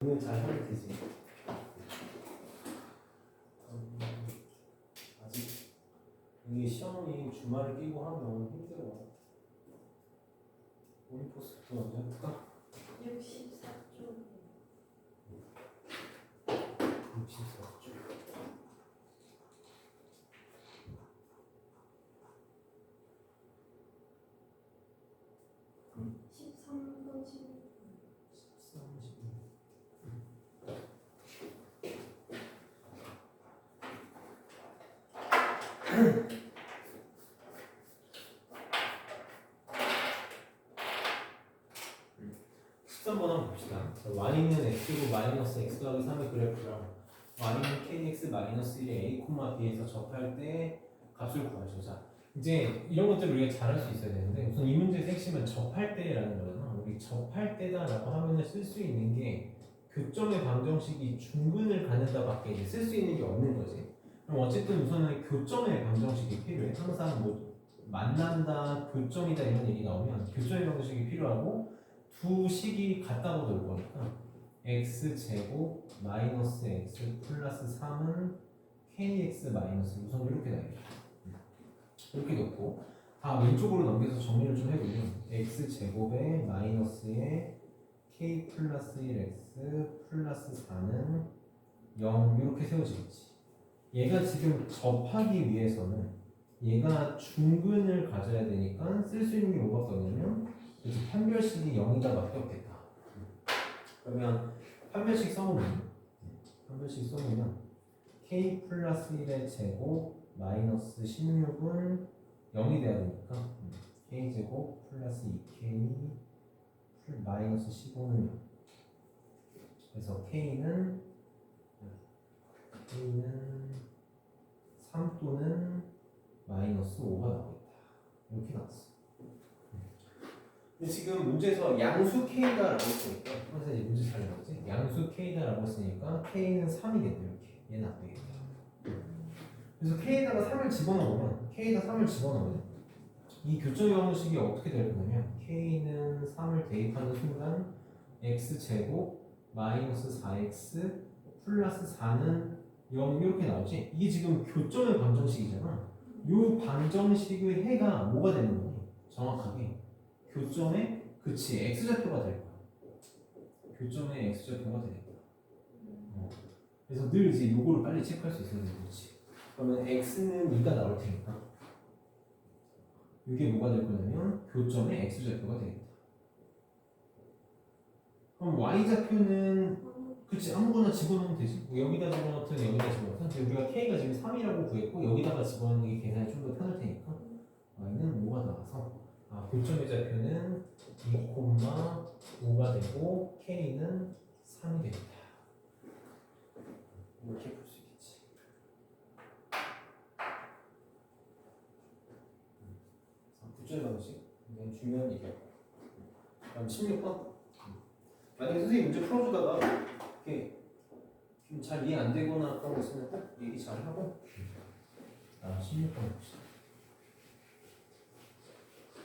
오늘 잘 하면 되지. 아직 이게 시험이 주말에 끼고 하면 힘들어. 오리포스부터 먼저 해볼까? 64쪽. 64쪽. 13번 16번. 13번 한번 봅시다. y는 x로 마이너스 x 더하기 3의 그래프랑 y는 kx 마이너스 1의 a, b에서 접할 때 값을 구하죠. 자, 이제 이런 것들을 우리가 잘할 수 있어야 되는데 우선 이 문제의 핵심은 접할 때라는 거잖아. 우리 접할 때다라고 하면은 쓸 수 있는 게 교점의 방정식이 중근을 갖는다밖에 이제 쓸 수 있는 게 없는 거지. 그럼 어쨌든 우선은 교점의 방정식이 필요해. 항상 뭐 만난다, 교점이다 이런 얘기 나오면 교점의 방정식이 필요하고 두 식이 같다고 볼 거니까 x제곱 마이너스 x 플러스 3은 kx 마이너스 우선 이렇게 나와요. 이렇게 놓고 다 왼쪽으로 넘겨서 정리를 좀 해보면 x제곱에 마이너스에 k 플러스 1x 플러스 4는 0 이렇게 세워지겠지. 얘가 지금 접하기 위해서는 얘가 중근을 가져야 되니까 쓸 수 있는 게 뭐밖에 없냐면 그래서 판별식이 0이다 밖에 없겠다. 그러면 판별식 써보면 k 플러스 1의 제곱 마이너스 16은 0이 돼야 되니까 k 제곱 플러스 2k 마이너스 15는 0. 그래서 k는 3 또는 마이너스 5가 나오겠다. 이렇게 나왔어. 근데 지금 문제에서 양수 k다라고 했으니까 선생님 문제 잘 나오지? 양수 k다라고 했으니까 k는 3이겠네. 이렇게 얘는 안 되겠다. 그래서 k에다가 3을 집어넣으면 이 교점의 방정식이 어떻게 될 거냐면 k는 3을 대입하는 순간 x제곱 마이너스 4x 플러스 4는 0 이렇게 나오지? 이게 지금 교점의 방정식이잖아. 이 방정식의 해가 뭐가 되는 거니? 정확하게 교점의 그치 x좌표가 될 거야. 교점의 x좌표가 되겠다. 그래서 늘 이제 요거를 빨리 체크할 수 있어야 되는 거지. 그러면 x는 2가 나올 테니까 이게 뭐가 될 거냐면 교점의 x좌표가 되겠다. 그럼 y좌표는 그치 아무거나 집어넣으면 되지. 뭐 여기다 집어넣든 여기다 집어넣든 근데 우리가 k가 지금 3이라고 구했고 여기다가 집어넣는 게 계산이 좀 더 편할 테니까 y는 5가 나와서 교점의 좌표는 2,5가 되고 k는 3이 되겠다. 이렇게 볼 수 있겠지. 교점의 방식 굉장히 중요한 얘기야. 다음 16번. 만약에 선생님 문제 풀어주다가 이렇게 좀 잘 이해 안 되거나 그런 거 있으면 꼭 얘기 잘 하고. 16번 봅시다.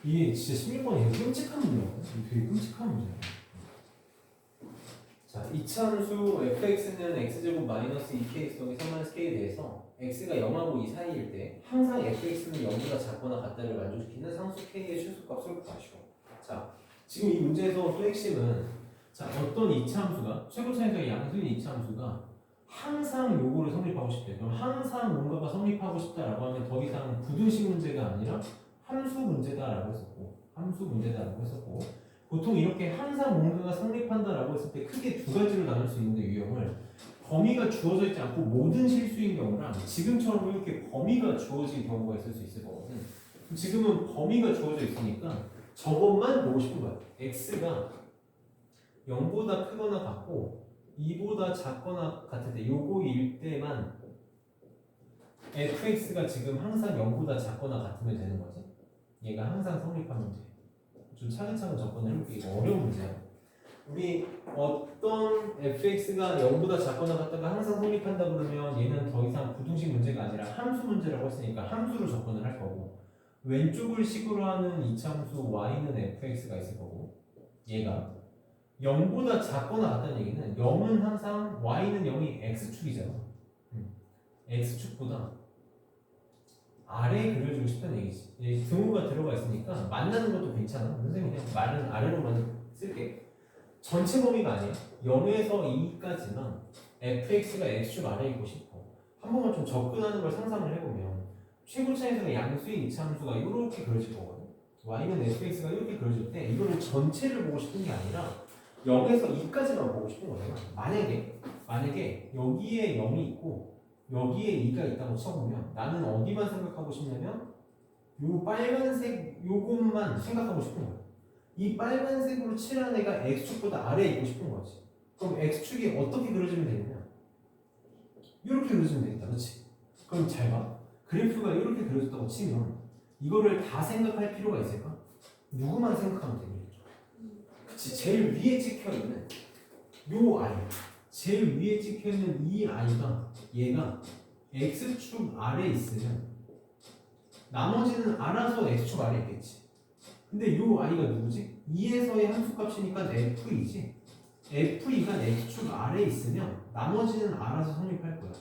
이게 진짜 16번이 되게 끔찍한 문제거든요. 되게 끔찍한 문제예요. 자, 이차함수 fx는 x제곱 마이너스 2kx 더하기 3-k에 대해서 x가 0하고 2 사이일 때 항상 fx는 0보다 작거나 같다를 만족시키는 상수 k의 최소값을 구하시오. 자, 지금 이 문제에서 또 핵심은 자, 어떤 이차함수가 최고 차이의 양수인 이차함수가 항상 요거를 성립하고 싶대. 그럼 항상 뭔가가 성립하고 싶다라고 하면 더 이상 부등식 문제가 아니라 함수 문제다라고 했었고 보통 이렇게 항상 뭔가가 성립한다라고 했을 때 크게 두 가지로 나눌 수 있는데 유형을 범위가 주어져 있지 않고 모든 실수인 경우랑 지금처럼 이렇게 범위가 주어진 경우가 있을 수 있을 거거든. 지금은 범위가 주어져 있으니까 저것만 보고 싶은 거야. x가 0보다 크거나 같고 2보다 작거나 같을 때 요거일 때만 fx가 지금 항상 0보다 작거나 같으면 되는 거지. 얘가 항상 성립한 문제. 좀 차근차근 접근을 해볼게. 이거 어려운 문제야. 우리 어떤 fx가 0보다 작거나 같다가 항상 성립한다 그러면 얘는 더 이상 부등식 문제가 아니라 함수 문제라고 했으니까 함수로 접근을 할 거고 왼쪽을 식으로 하는 이차함수 y는 fx가 있을 거고 얘가 0보다 작거나 같다는 얘기는 0은 항상 y는 0이 x축이잖아. x축보다 아래에 그려주고 싶다는 얘기지. 이제 등호가 들어가 있으니까 만나는 것도 괜찮아. 선생님 그냥 말은 아래로만 쓸게. 전체 범위가 아니야. 0에서 2까지만 fx가 x축 아래에 있고 싶어. 한 번만 좀 접근하는 걸 상상을 해보면 최고 차에서의 양수의 이차 함수가 이렇게 그려질 거거든. y는 fx가 이렇게 그려질 때 이거는 전체를 보고 싶은 게 아니라 0에서 2까지만 보고 싶은 거잖아. 만약에 여기에 0이 있고 여기에 2가 있다고 쳐보면 나는 어디만 생각하고 싶냐면 요 빨간색 요것만 생각하고 싶은 거야. 이 빨간색으로 칠한 애가 x축보다 아래에 있고 싶은 거지. 그럼 x축이 어떻게 그려지면 되냐면 이렇게 그려지면 되겠다. 그렇지? 그럼 잘 봐. 그래프가 이렇게 그려졌다고 치면 이거를 다 생각할 필요가 있을까? 누구만 생각하면 되니? 그치? 제일 위에 찍혀있는 요 아이, 제일 위에 찍혀있는 이 아이가 얘가 x축 아래에 있으면 나머지는 알아서 x축 아래에 있겠지. 근데 요 아이가 누구지? 2에서의 함수값이니까 f이지. f가 x축 아래에 있으면 나머지는 알아서 성립할 거야.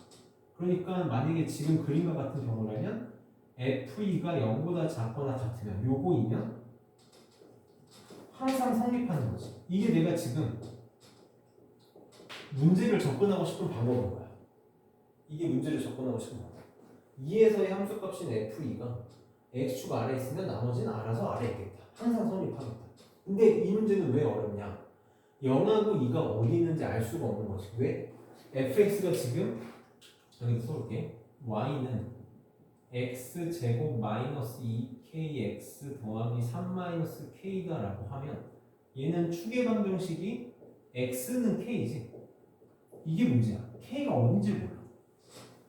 그러니까 만약에 지금 그림과 같은 경우라면 f가 0보다 작거나 같으면 요거이면 항상 성립하는 거지. 이게 내가 지금 문제를 접근하고 싶은 방법인 거야. 이게 문제를 접근하고 싶은 방법. 2에서의 함수값인 f가 x축 아래에 있으면 나머지는 알아서 아래에 있겠다. 항상 성립하겠다. 근데 이 문제는 왜 어렵냐? 0하고 2가 어디 있는지 알 수가 없는 거지. 왜? fx가 지금 여기 써볼게. y는 x제곱 마이너스 2kx 더하기 3 마이너스 k다라고 하면 얘는 추계 방정식이 x는 k지. 이게 문제야. k가 어딘지 몰라.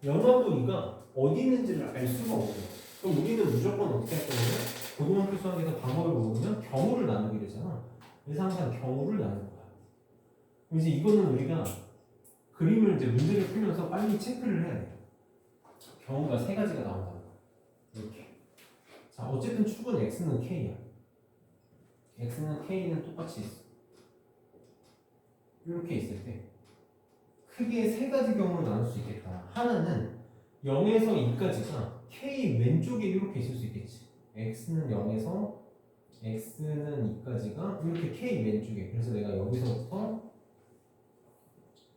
0하고 2가 어디 있는지를 알 수가 없는 거야. 그럼 우리는 무조건 어떻게 할 거냐면 고등학교 수학에서 방법을 모르면 경우를 나누게 되잖아. 그래서 항상 경우를 나누는 거야. 그럼 이제 이거는 우리가 그림을 이제 문제를 풀면서 빨리 체크를 해야 돼. 경우가 세 가지가 나온다는 거야. 이렇게. 자, 어쨌든 축은 x는 k야. x는 k는 똑같이 있어. 이렇게 있을 때 크게 세 가지 경우로 나눌 수 있겠다. 하나는 0에서 2까지가 k 왼쪽에 이렇게 있을 수 있겠지. x는 0에서 x는 2까지가 이렇게 k 왼쪽에. 그래서 내가 여기서부터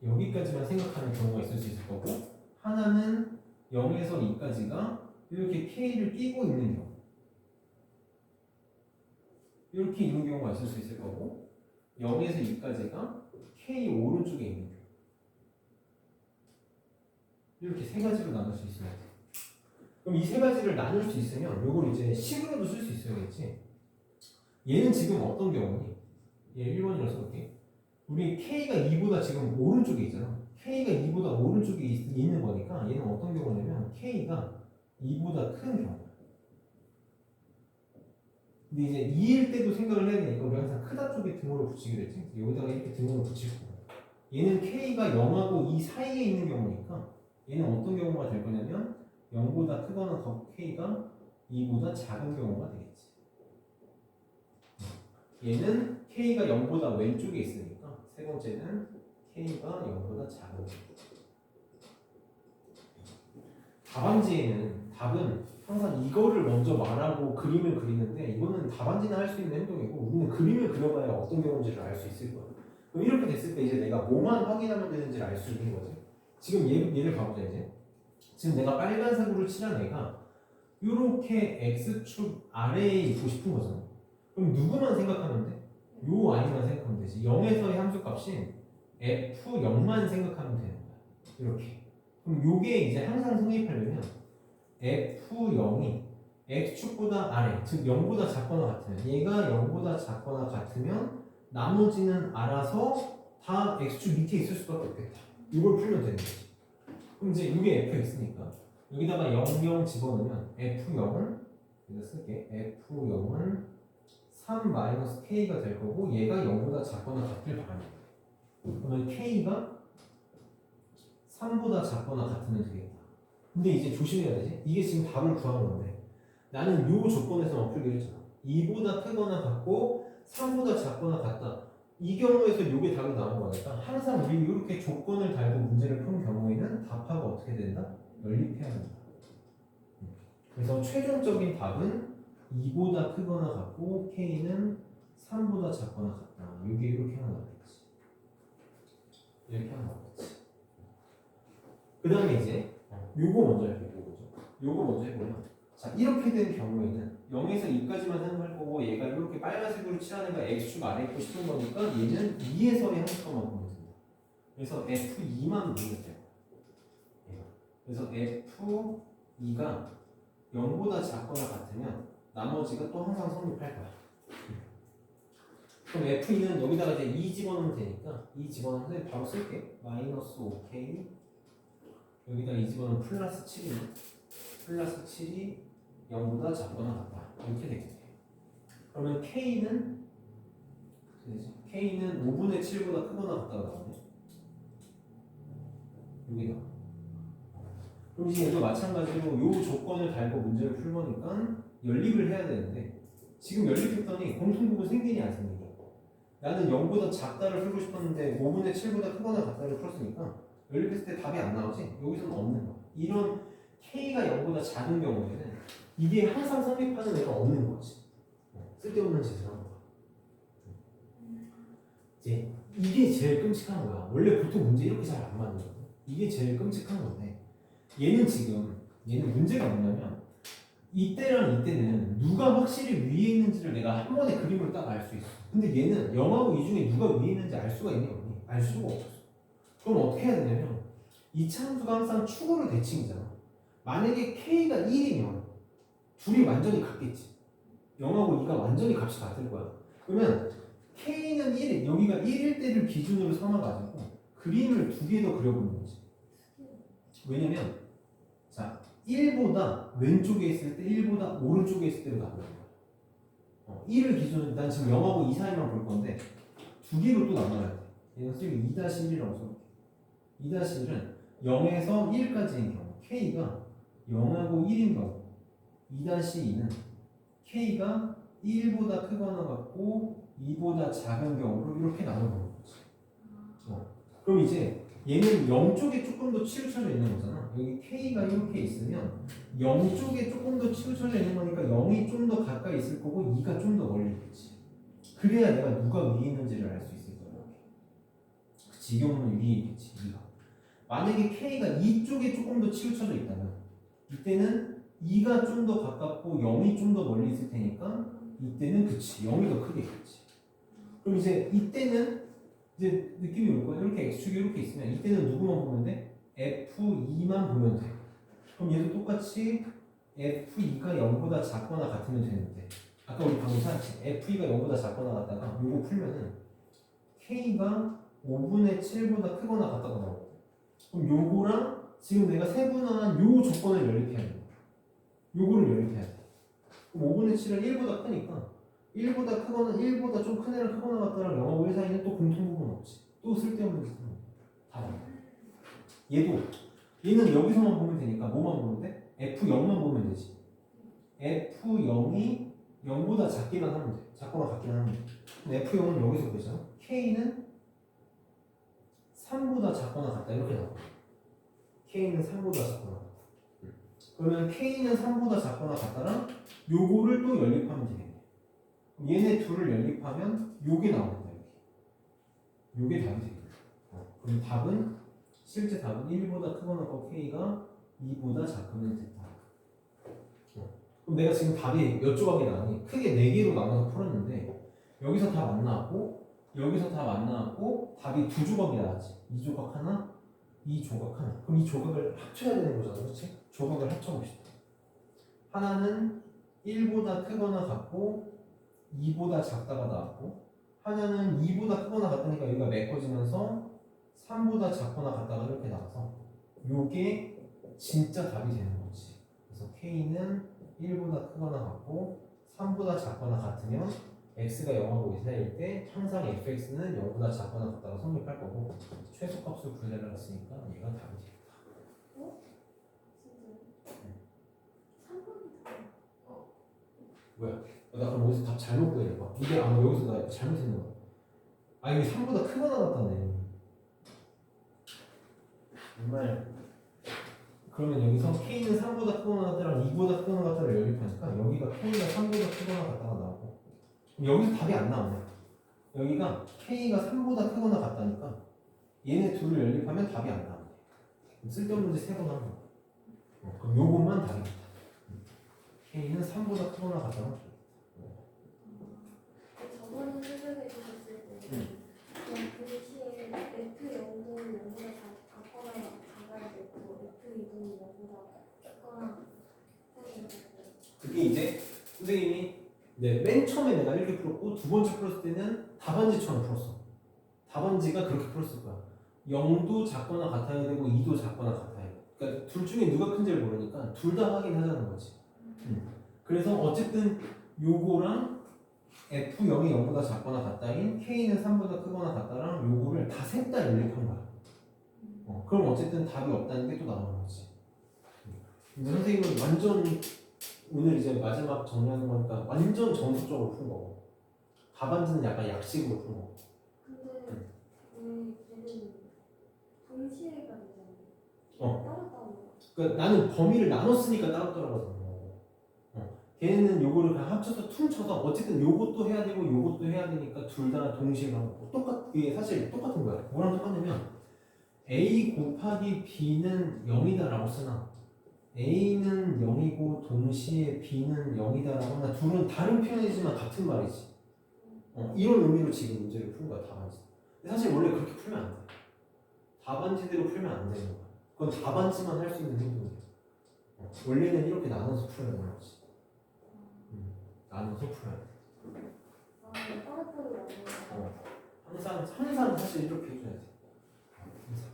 여기까지만 생각하는 경우가 있을 수 있을 거고, 하나는 0에서 2까지가 이렇게 k를 끼고 있는 경우, 이렇게 있는 경우가 있을 수 있을 거고, 0에서 2까지가 k 오른쪽에 있는 경우. 이렇게 세 가지로 나눌 수 있어야 돼. 그럼 이 세 가지를 나눌 수 있으면 이걸 이제 식으로도 쓸 수 있어야겠지. 얘는 지금 어떤 경우니? 얘 1번이라고 써볼게. 우리 K가 2보다 지금 오른쪽에 있잖아. K가 2보다 오른쪽에 있는 거니까 얘는 어떤 경우냐면 K가 2보다 큰 경우야. 근데 이제 2일 때도 생각을 해야 되니까 우리 항상 크다 쪽에 등호를 붙이게 되지. 여기다가 이렇게 등호를 붙이고, 얘는 K가 0하고 2 사이에 있는 경우니까 얘는 어떤 경우가 될 거냐면 0보다 크거나 K가 2보다 작은 경우가 되겠지. 얘는 K가 0보다 왼쪽에 있으니까 세 번째는 K가 0보다 작은 경우. 답안지에는 답은 항상 이거를 먼저 말하고 그림을 그리는데 이거는 답안지나 할 수 있는 행동이고 우리는 그림을 그려봐야 어떤 경우인지를 알 수 있을 거야. 그럼 이렇게 됐을 때 이제 내가 뭐만 확인하면 되는지를 알 수 있는 거지. 지금 얘를 봐보자. 이제 지금 내가 빨간색으로 칠한 애가 이렇게 x축 아래에 있고 싶은 거잖아. 그럼 누구만 생각하면 돼? 요 i만 생각하면 되지. 0에서의 함수값인 f0만 생각하면 되는 거야. 이렇게. 그럼 요게 이제 항상 성립하려면 f0이 x축보다 아래, 즉 0보다 작거나 같으면, 얘가 0보다 작거나 같으면 나머지는 알아서 다 x축 밑에 있을 수밖에 없겠다. 이걸 풀면 되는 거지. 그럼 이제 이게 fx니까 여기다가 0, 0 집어넣으면 f0은 여기다 쓸게. f0은 3-k가 될 거고 얘가 0보다 작거나 같을 바람이야. 그러면 k가 3보다 작거나 같으면 되겠다. 근데 이제 조심해야 되지. 이게 지금 답을 구하는 건데 나는 요 조건에서만 풀기로 했잖아. 2보다 크거나 같고 3보다 작거나 같다. 이 경우에서 이게 답이 나온 거니까 항상 우리 이렇게 조건을 달고 문제를 푼 경우에는 답하고 어떻게 된다? 연립해야 된다. 그래서 최종적인 답은 2보다 크거나 같고 K는 3보다 작거나 같다. 이게 이렇게 하나 나오겠지. 이렇게 하나 나오겠지. 그 다음에 이제 요거 먼저 해볼게요. 요거 먼저 해보면 자 이렇게 된 경우에는 0에서 2까지만 생각할 거고 얘가 이렇게 빨간색으로 칠하는 거 X축 아래 있고 싶은 거니까 얘는 2에서의 한 숫자만 보면 된다. 그래서 F2만 보면 돼요. 그래서 F2가 0보다 작거나 같으면 나머지가 또 항상 성립할 거야. 그럼 F2는 여기다가 이제 2 집어넣으면 되니까 2 집어넣으면 바로 쓸게. 마이너스 5K 여기다 2 집어넣으면 플러스 7이네. 플러스 7이 0보다 작거나 같다. 이렇게 되겠네. 그러면 K는 5분의 7보다 크거나 같다가 나오네. 여기다. 그럼 이제 얘도 마찬가지로 요 조건을 달고 문제를 풀 거니까 연립을 해야 되는데 지금 연립했더니 공통부분 생기니 안 생기니? 나는 0보다 작다를 풀고 싶었는데 5분의 7보다 크거나 같다를 풀었으니까 연립했을 때 답이 안 나오지? 여기서는 없는 거야. 이런 K가 0보다 작은 경우에는 이게 항상 성립하는 애가 없는 거지. 쓸데없는 짓을 하는 거야. 이제 이게 제일 끔찍한 거야. 원래 보통 문제 이렇게 잘 안 만들거든. 이게 제일 끔찍한 건데 얘는 문제가 뭐냐면 이때랑 이때는 누가 확실히 위에 있는지를 내가 한 번에 그림으로 딱 알 수 있어. 근데 얘는 0하고 2 중에 누가 위에 있는지 알 수가 있니 없니? 알 수가 없어. 그럼 어떻게 해야 되냐면 이 참수가 항상 축으로 대칭이잖아. 만약에 K가 1이면 둘이 완전히 같겠지. 0하고 2가 완전히 값이 같을 거야. 그러면 K는 1, 여기가 1일 때를 기준으로 삼아가지고 그림을 두 개 더 그려보는 거지. 왜냐면 자 1보다 왼쪽에 있을 때 1보다 오른쪽에 있을 때로 나눠요. 1을 기준으로 난 지금 0하고 2 사이만 볼 건데 두 개로 또 나눠야 돼. 얘는 쓰기 2-1이라고 써볼게. 2-1은 0에서 1까지인 경우 K가 0하고 1인 경우 2-2는 K가 1보다 크거나 같고 2보다 작은 경우로 이렇게 나눠보는 거지. 그럼 이제 얘는 0쪽에 조금 더 치우쳐져 있는 거잖아. 여기 K가 이렇게 있으면 0쪽에 조금 더 치우쳐져 있는 거니까 0이 좀 더 가까이 있을 거고 2가 좀 더 멀리 있겠지. 그래야 내가 누가 위에 있는지를 알 수 있을 거야. 그치, 이 경우는 위에 있겠지. 2가. 만약에 K가 2쪽에 조금 더 치우쳐져 있다면 이때는 2가 좀 더 가깝고 0이 좀 더 멀리 있을 테니까 이때는 그치 0이 더 크게 있겠지. 그럼 이제 이때는 이제 느낌이 올 거야. 이렇게 X축이 이렇게 있으면 이때는 누구만 보면 돼? F2만 보면 돼. 그럼 얘도 똑같이 F2가 0보다 작거나 같으면 되는데 아까 우리 방금 찾았지? F2가 0보다 작거나 같다가 요거 풀면은 K가 5분의 7보다 크거나 같다가 나오고 그럼 요거랑 지금 내가 세분화한 요 조건을 연립해야 돼. 요거를 연립해야 돼. 그럼 5분의 7은 1보다 크니까 1보다 크거나 1보다 좀 큰 애랑 크거나 같다랑 0하고 1 사이는 또 공통부분 없지. 또 쓸데없는 짓은 다 나와. 얘는 여기서만 보면 되니까 뭐만 보면 돼? F0만 보면 되지. F0이 0보다 작기만 하면 돼. 작거나 같기만 하면 돼. 근데 F0은 여기서 보잖아. K는 3보다 작거나 같다 이렇게 나와. K는 3보다 작거나 같다. 그러면 K는 3보다 작거나 같다랑 요거를 또 연립하면 되겠네. 얘네 둘을 연립하면 요게 나옵니다. 요게 답이 되겠네. 그럼 답은 실제 답은 1보다 크거나 같고 K가 2보다 작으면 됐다. 그럼 내가 지금 답이 몇 조각이 나왔니? 크게 4개로 나눠서 풀었는데 여기서 답 안 나왔고 여기서 답 안 나왔고 답이 2조각이 나왔지. 2조각 하나, 2조각 하나. 그럼 이 조각을 합쳐야 되는 거잖아. 그렇지? 조각을 합쳐봅시다. 하나는 1보다 크거나 같고 2보다 작다가 나왔고 하나는 2보다 크거나 같다니까 여기가 메꿔지면서 3보다 작거나 같다가 이렇게 나와서 요게 진짜 답이 되는 거지. 그래서 K는 1보다 크거나 같고 3보다 작거나 같으면 X가 0하고 2 사이일 때 항상 fx는 0보다 작거나 같다가 성립할 거고 최소값을 구해달라고 했으니까 얘가 답이 되겠다. 어? 진짜요? 3번이 뭐야? 나 그럼 어디서 답 잘못 구해봐. 이게 아마 여기서 나 잘못했나 봐. 아 이게 3보다 크거나 같다네. 정말. 그러면 여기서 K는 3보다 크거나 같다랑 2보다 크거나 같다를 연립하니까 여기가 K가 3보다 크거나 같다가 나오고 여기서 답이 안 나오네. 여기가 K가 3보다 크거나 같다니까 얘네 둘을 연립하면 답이 안 나오네. 쓸데없는 문제 3번 하는 거야. 그럼 요것만 답이다. K는 3보다 크거나 같다가 저번에 설명해 주셨을 때 그냥 동시에 F0은 0보다 작거나 작아야 되고 F2는 0보다 작거나 해야 되고 그게 이제 선생님이 맨 처음에 내가 이렇게 풀었고 두 번째 풀었을 때는 답안지처럼 풀었어. 답안지가 그렇게 풀었을 거야. 0도 작거나 같아야 되고 2도 작거나 같아야 돼. 그러니까 둘 중에 누가 큰지를 모르니까 둘 다 확인하자는 거지. 그래서 어쨌든 요거랑 F0이 0보다 작거나 같다인 K는 3보다 크거나 같다랑 요거를 다 셋 다 연립한 거야. 그럼 어쨌든 답이 없다는 게 또 나오는 거지. 근데 선생님은 완전 오늘 이제 마지막 정리하는 거니까 완전 정석적으로 푼 거고 답안지는 약간 약식으로 푼 거고. 근데 왜 얘는 동시에 가야 되잖아요. 따로따로 그러니까 나는 범위를 나눴으니까 따로따로 가는 거고 걔는 요거를 그냥 합쳐서 퉁쳐서 어쨌든 요것도 해야 되고 요것도 해야 되니까 둘 다 동시에 가는 거고 이게 사실 똑같은 거야. 뭐랑 똑같냐면 A 곱하기 B는 0이다 라고 쓰나 A는 0이고 동시에 B는 0이다 라거나 둘은 다른 표현이지만 같은 말이지. 이런 의미로 지금 문제를 푼 거야. 답안지. 근데 사실 원래 그렇게 풀면 안 돼. 답안지대로 풀면 안 되는 거야. 그건 답안지만 할 수 있는 행동이야. 원래는 이렇게 나눠서 풀어야 되는 거지. 나눠서 풀어야 돼. 따로따로 나눠서 항상 사실 이렇게 해줘야 돼. 항상.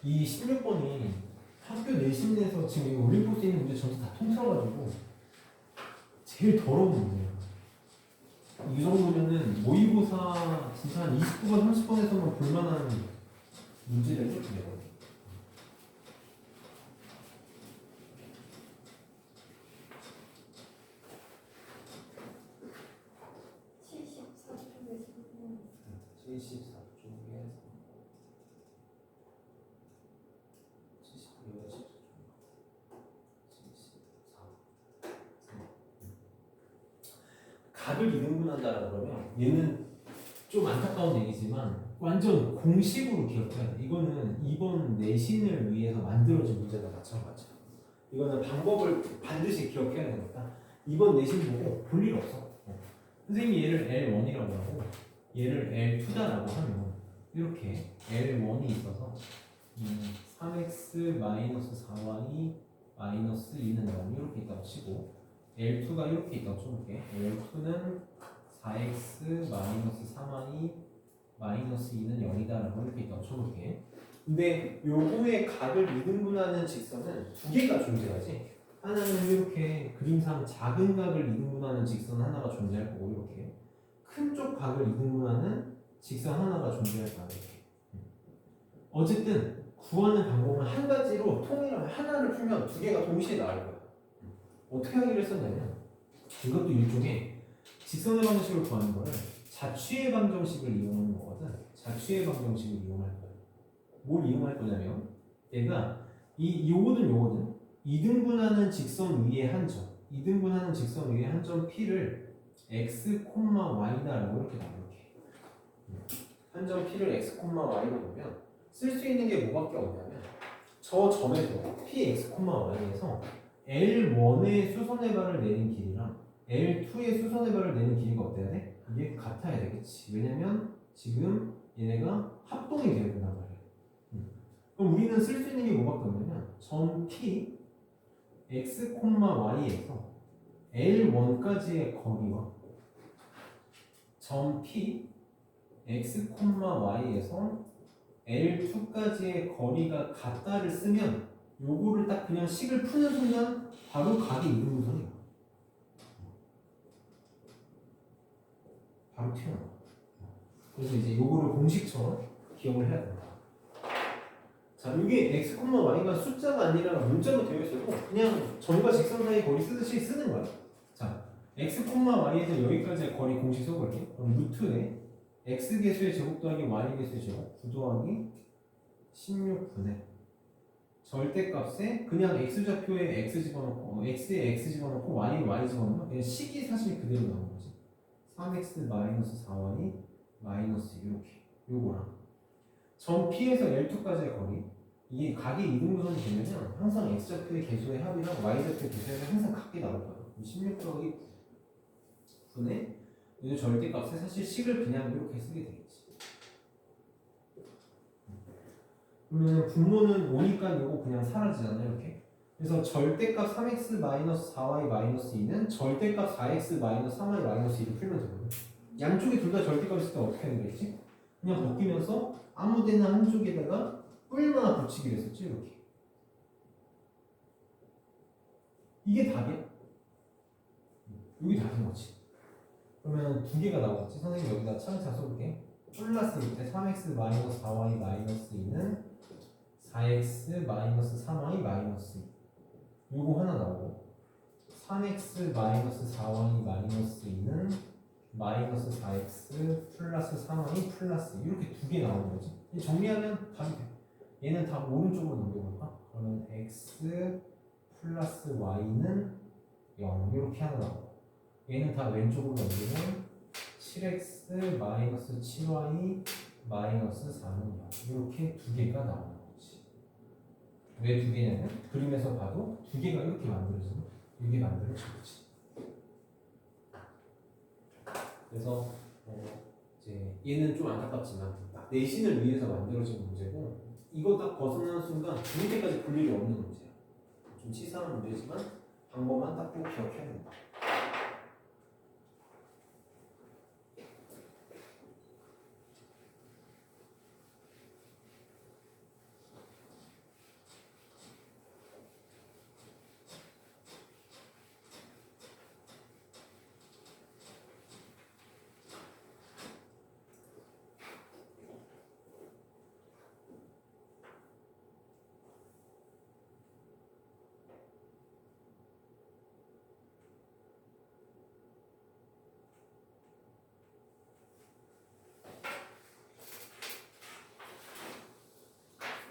이 16번이 학교 내신 내에서 지금 이거 올림픽 수 있는 문제 전부 다 통틀어가지고 제일 더러운 문제예요. 이 정도면은 모의고사 진짜 한 29번, 30번에서만 볼만한 문제를 이렇게 내거든요. 각을 이등분한다라 그러면 얘는 좀 안타까운 얘기지만 완전 공식으로 기억해야 돼. 이거는 이번 내신을 위해서 만들어진 문제다 마찬가지야. 이거는 방법을 반드시 기억해야 되니까 이번 내신 보고 볼 일 없어. 선생님이 얘를 L1이라고 하고 얘를 L2다라고 하면 이렇게 L1이 있어서 3x-4y 마이너스 2는 0 이렇게 있다고 치고 L2가 이렇게 있다고 쳐볼게. L2는 4x 마이너스 3y 마이너스 2는 0이다라고 이렇게 있다고 쳐볼게. 근데 요거의 각을 이등분하는 직선은 두 개가 존재하지. 하나는 이렇게 그림상 작은 각을 이등분하는 직선 하나가 존재할 거고 이렇게 큰 쪽 각을 이등분하는 직선 하나가 존재할 거야. 이렇게. 어쨌든 구하는 방법은 한 가지로 통일하면 하나를 풀면 두 개가 동시에 나올 거야. 어떻게 하기로 했었냐면 이것도 일종의 직선의 방정식을 구하는 거를 자취의 방정식을 이용하는 거거든. 자취의 방정식을 이용할 거야. 뭘 이용할 거냐면 얘가 요거든 이등분하는 직선 위의 한 점, 이등분하는 직선 위의 한 점 P를 x, y다라고 이렇게 나눌게. 한 점 P를 x, y로 보면 쓸 수 있는 게 뭐밖에 없냐면 저 점에서 Px, y에서 L1의 수선의 발을 내는 길이랑 L2의 수선의 발을 내는 길이가 어때야 돼? 이게 같아야 되겠지. 왜냐면 지금 얘네가 합동이 되어야 된단 말이야. 그럼 우리는 쓸 수 있는 게 뭐밖에 없냐면 점 P x, y에서 L1까지의 거리와 점 P x, y에서 L2까지의 거리가 같다를 쓰면 요거를 딱 그냥 식을 푸는 순간 바로 각이 이등분선이야. 바로 튀어나와. 그래서 이제 요거를 공식처럼 기억을 해야 된다. 자, 이게 x, y가 숫자가 아니라 문자로 되어 있어도 그냥 점과 직선 사이 거리 쓰듯이 쓰는 거야. 자, x, y에서 여기까지의 거리 공식 써볼게. 그럼 루트에 x 개수의 제곱 더하기 y 개수의 제곱 9 더하기 16분의 절대값에 그냥 x좌표에 x 집어넣고 x에 x 집어넣고 y에 y 집어넣으면 그냥 식이 사실 그대로 나오는 거지. 3x 마이너스 4y 마이너스 이렇게 요거랑 점 P에서 L2까지의 거리 이게 각이 이등분선이 되면은 항상 x좌표의 개수의 합이랑 y좌표의 개수의 합이 항상 같게 나올 거예요. 16 더하기 9분의 이 절대값에 사실 식을 그냥 이렇게 쓰게 되겠지. 그러면 분모는 5니까 이거 그냥 사라지잖아 이렇게. 그래서 절대값 3x 마이너스 4y 마이너스 2는 절대값 4x 마이너스 3y 마이너스 2를 풀면 되거든. 양쪽이 둘 다 절대값 있을 때 어떻게 하는 거겠지? 그냥 벗기면서 아무데나 한쪽에다가 뿔만 붙이기로 했었지 이렇게. 이게 답이야. 여기 답인 거지. 그러면 두 개가 나오겠지. 선생님 여기다 차근차근 써볼게. 플러스 밑에 3x 마이너스 4y 마이너스 2는 4x 마이너스 3y 마이너스 2 요거 하나 나오고 3x 마이너스 4y 마이너스 2는 마이너스 4x 플러스 3y 플러스 이렇게 두 개 나오는 거지. 정리하면 답이 돼. 얘는 다 오른쪽으로 넘겨볼까? 그러면 x 플러스 y는 0 이렇게 하나 나오고 얘는 다 왼쪽으로 넘기면 7x 마이너스 7y 마이너스 4는 0 이렇게 두 개가 나오는 거지. 왜 두 개냐면 그림에서 봐도 두 개가 이렇게 만들어지면 이게 만들어지겠지. 그래서 이제 얘는 좀 안타깝지만 딱 내신을 위해서 만들어진 문제고 이거 딱 벗어나는 순간 이렇게까지 볼 일이 없는 문제야. 좀 치사한 문제지만 방법만 딱 꼭 기억해야 된다.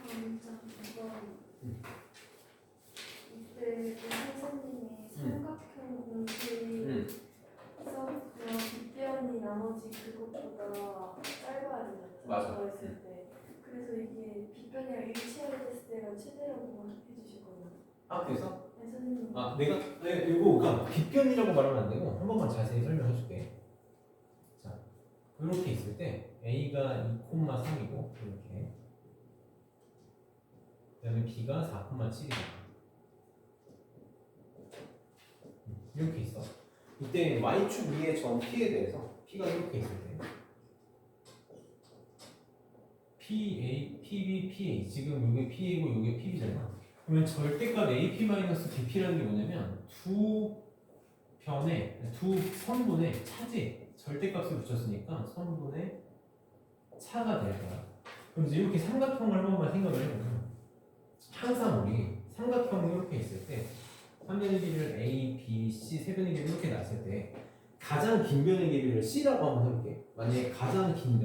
진짜 이때 그 선생님이 삼각형 공식 써서 빗변이 나머지 그것보다 짧아야 된다 맞아. 했을 때 그래서 이게 빗변이랑 일치하게 됐을 때가 최대라고 해주시거든요. 아 그래서? 네 선생님. 아 내가 이거 그러니까 빗변이라고 말하면 안 되고 한 번만 자세히 설명해 줄게. 자 이렇게 있을 때 a가 2,3이고 이렇게 그다음에 b가 4,7이다. 이렇게 있어. 이때 y축 위의 점 p에 대해서 p가 이렇게 있을 때 pa, pb, pa 지금 이게 pa고 이게 pb잖아. 그러면 절대값 AP-BP라는 게 뭐냐면 두 선분의 차지 절대값을 붙였으니까 선분의 차가 될 거야. 그럼 이제 이렇게 삼각형을 한 번만 생각을 해보면 항상 우리 삼각형이 이렇게 있을 때 3변의 길이를 A, B, C 세 변의 길이를 이렇게 놨을 때 가장 긴 변의 길이를 C라고 한번 해볼게. 만약에 가장 긴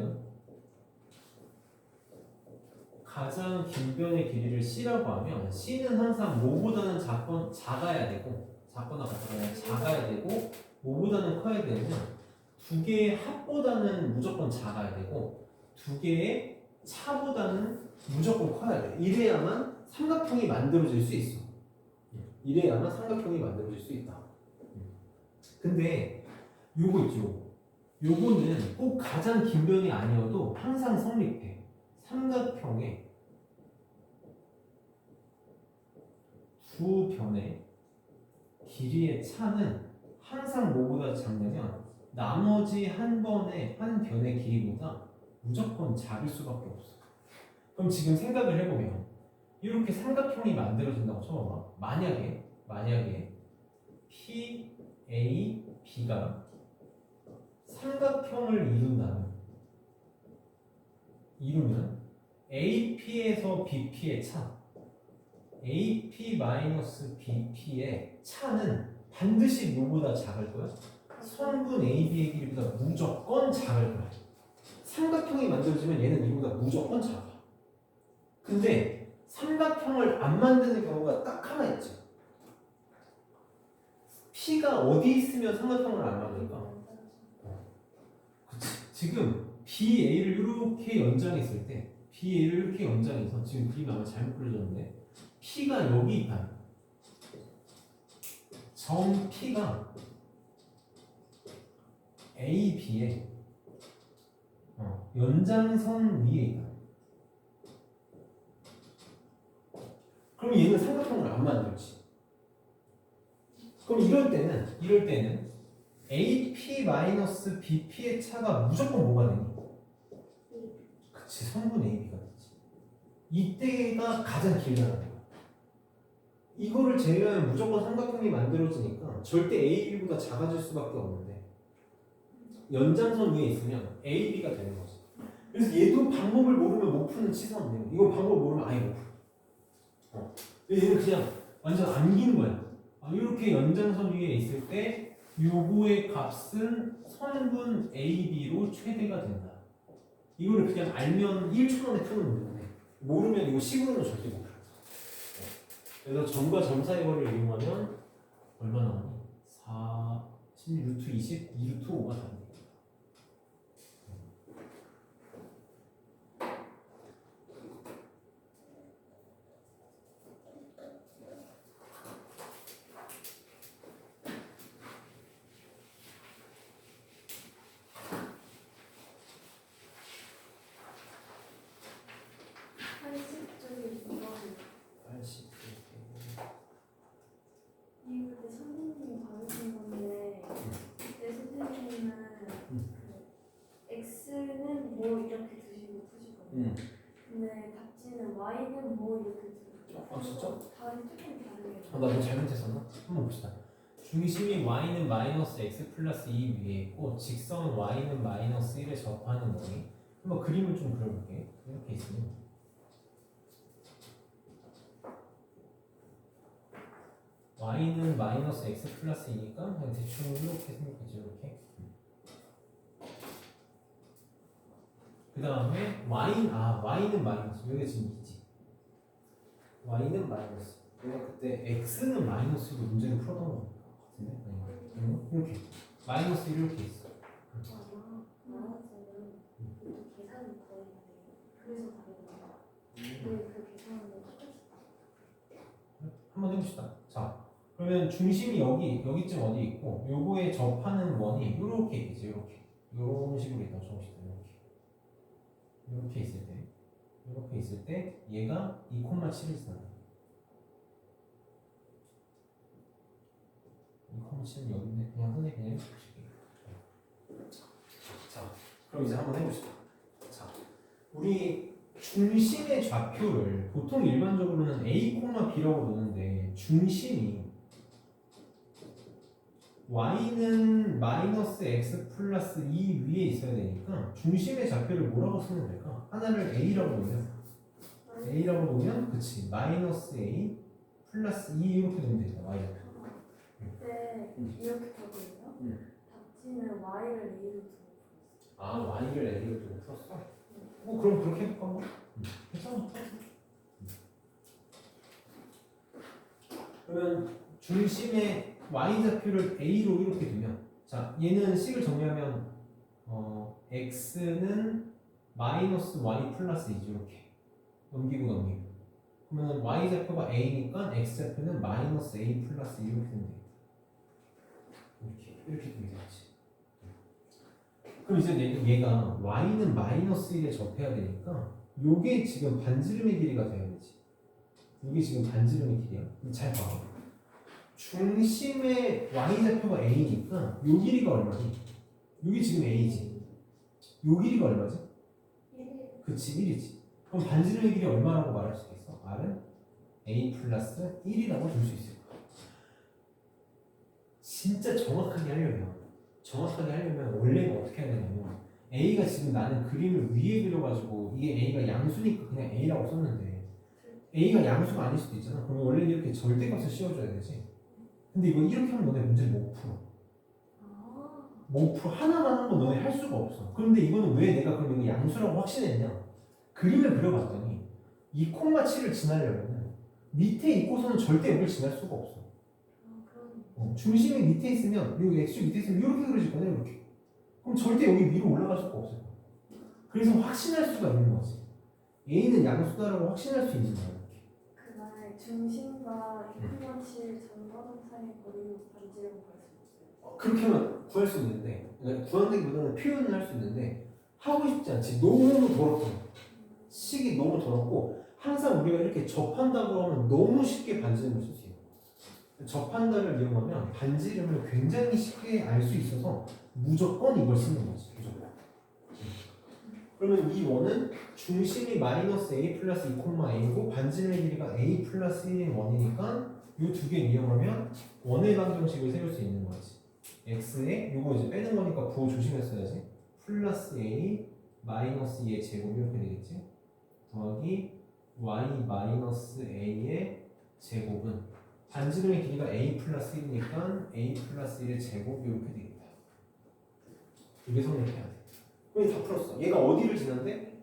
변의 길이를 C라고 하면 C는 항상 뭐보다는 작아야 되고 작거나 같거나 작아야 되고 뭐보다는 커야 되면 두 개의 합보다는 무조건 작아야 되고 두 개의 차보다는 무조건 커야 돼. 이래야만 삼각형이 만들어질 수 있어. 이래야만 삼각형이 만들어질 수 있다. 근데 요거 있죠. 요거는 꼭 가장 긴 변이 아니어도 항상 성립해. 삼각형의 두 변의 길이의 차는 항상 뭐보다 작냐면 나머지 한 변의 길이보다 무조건 작을 수밖에 없어. 그럼 지금 생각을 해보면 이렇게 삼각형이 만들어진다고 쳐봐봐. 만약에 P, A, B가 삼각형을 이루면 AP에서 BP의 차, AP-BP의 차는 반드시 뭐보다 작을 거야? 선분 AB의 길이보다 무조건 작을 거야. 삼각형이 만들어지면 얘는 이거보다 무조건 작아. 근데 삼각형을 안 만드는 경우가 딱 하나 있죠. P가 어디 있으면 삼각형을 안 만들까? 그치. 지금 BA를 이렇게 연장했을 때 BA를 이렇게 연장해서 지금 그림이 아마 잘못 그려졌는데 P가 여기 있다. 점 P가 AB의 연장선 위에 있다. 그럼 얘는 삼각형을 안 만들지. 그럼 이럴 때는 AP-BP의 차가 무조건 뭐가 되니? 그치, 성분 AB가 되지. 이때가 가장 길다는 거야. 이거를 제외하면 무조건 삼각형이 만들어지니까 절대 AB보다 작아질 수밖에 없는데 연장선 위에 있으면 AB가 되는 거지. 그래서 얘도 방법을 모르면 못 푸는 치사한데요. 이거 방법 모르면 아예 못 풀어. 얘는 그냥 완전 암기는 거야. 이렇게 연장선 위에 있을 때 요거의 값은 선분 AB로 최대가 된다. 이거를 그냥 알면 1초 만에 푸는 문제인데 모르면 이거 식으로는 절대 못 풀어. 그래서 점과 점 사이 거리를 이용하면 얼마 나오니? 4, 16 루트 20, 2 루트 5가 나옵니다. 이거 그때 선생님이 가르친 건데 그때 선생님은 그 X는 뭐 이렇게 두시고 푸시거든요. 근데 답지는 Y는 뭐 이렇게 두고 진짜? 답이 조금 다르게 나 뭐 잘못했었나? 한번 봅시다. 중심이 y는 마이너스 x 플러스 2 위에 있고 직선 y는 마이너스 1에 접하는 거니 한번 그림을 좀 그려볼게. 이렇게 있으면 y는 마이너스 x 플러스 2니까 그냥 대충 이렇게 생각하지. 이렇게 그 다음에 y는 마이너스. 여기 지금 있지. y는 마이너스. 내가 그때 x는 마이너스로 문제를 풀었던 거 같은데? 아닌가? 이렇게 마이너스 1 이렇게 있어. 마이너스는 계산이 거의 다르요. 그래서 다르구나. 그 계산은 똑같이 한번 해봅시다. 자, 그러면 중심이 여기쯤 어디 있고 요거에 접하는 원이 이렇게 있겠지. 이런 식으로 있다. 정식으로 이렇게 있을 때 얘가 2,7을 쓰는 2,7은 여기 있네. 그냥 선생님 그냥 이렇게 보실게요. 자, 그럼 이제 한번 해봅시다. 자, 우리 중심의 좌표를 보통 일반적으로는 A, B라고 보는데 중심이 y는 마이너스 x 플러스 2 위에 있어야 되니까 중심의 좌표를 뭐라고 쓰면 될까? 하나를 A라고 놓으면 그치 마이너스 A 플러스 2 이렇게 놓으면 되겠다. y 좌표. 그때 이렇게 하거든요. 답지는 Y를 A로 두고 y를 A로 두고 풀었어? 그럼 그렇게 해볼까? 뭐? 괜찮아. 그러면 중심의 y좌표를 A로 이렇게 두면 자 얘는 식을 정리하면 x는 마이너스 y 플러스 2죠. 이렇게 넘기고 그러면 y좌표가 A니까 x좌표는 마이너스 A 플러스 2 이렇게 되면 되겠다. 이렇게 되면 되겠지. 그럼 이제 얘가 y는 마이너스 1에 접해야 되니까 요게 지금 반지름의 길이가 돼야 되지. 이게 지금 반지름의 길이야. 잘 봐. 중심의 y좌표가 A니까 요 길이가 얼마지? 여기 지금 A지. 요 길이가 얼마지? 1. 그치 1이지. 그럼 반지름의 길이 얼마라고 말할 수 있겠어? R은 A 플러스 1이라고 줄 수 있을 거야. 진짜 정확하게 하려면 원래는 어떻게 해야 되냐면 A가 지금 나는 그림을 위에 그려가지고 이게 A가 양수니까 그냥 A라고 썼는데 A가 양수가 아닐 수도 있잖아. 그럼 원래 이렇게 절대값을 씌워줘야 되지. 근데 이거 이렇게 하면 너네 문제 못 풀어. 아, 못 풀어. 하나만 하는 거 너네 할 수가 없어. 그런데 이거는 왜 내가 그럼 이거 양수라고 확신했냐? 그림을 그려봤더니 2,7을 지나려면 밑에 있고서는 절대 여기를 지날 수가 없어. 그럼 중심이 밑에 있으면 여기 x축 밑에 있으면 이렇게 그려질 거네 이렇게. 그럼 절대 여기 위로 올라갈 수가 없어요. 그래서 확신할 수가 있는 거지. A는 양수다라고 확신할 수 있는 거야. 그날 중심과 2,7 전과점 사이의 거리로 반지름을 구할 수 있어요. 그렇게 하면 구할 수 있는데, 그러니까 구한다기보다는 표현을 할 수 있는데 하고 싶지 않지. 너무 더럽고 식이 너무 더럽고 항상 우리가 이렇게 접한다고 하면 너무 쉽게 반지름을 쓸 수 있어요. 접한다를 이용하면 반지름을 굉장히 쉽게 알 수 있어서 무조건 이걸 쓰는 거지. 무조건. 그러면 이 원은 중심이 마이너스 a 플러스 2,a고 반지름의 길이가 a 플러스 1인 원이니까 이 두 개 이용하면 원의 방정식을 세울 수 있는 거지. x에 요거 이제 빼는 거니까 부호 조심했어야지. 플러스 a 마이너스 2의 제곱 이렇게 되겠지. 더하기 y 마이너스 a의 제곱은 반지름의 길이가 a 플러스 1이니까 a 플러스 1의 제곱 이렇게 되겠다. 이게 성립해야 돼. 그럼 다 풀었어. 얘가 어디를 지난대?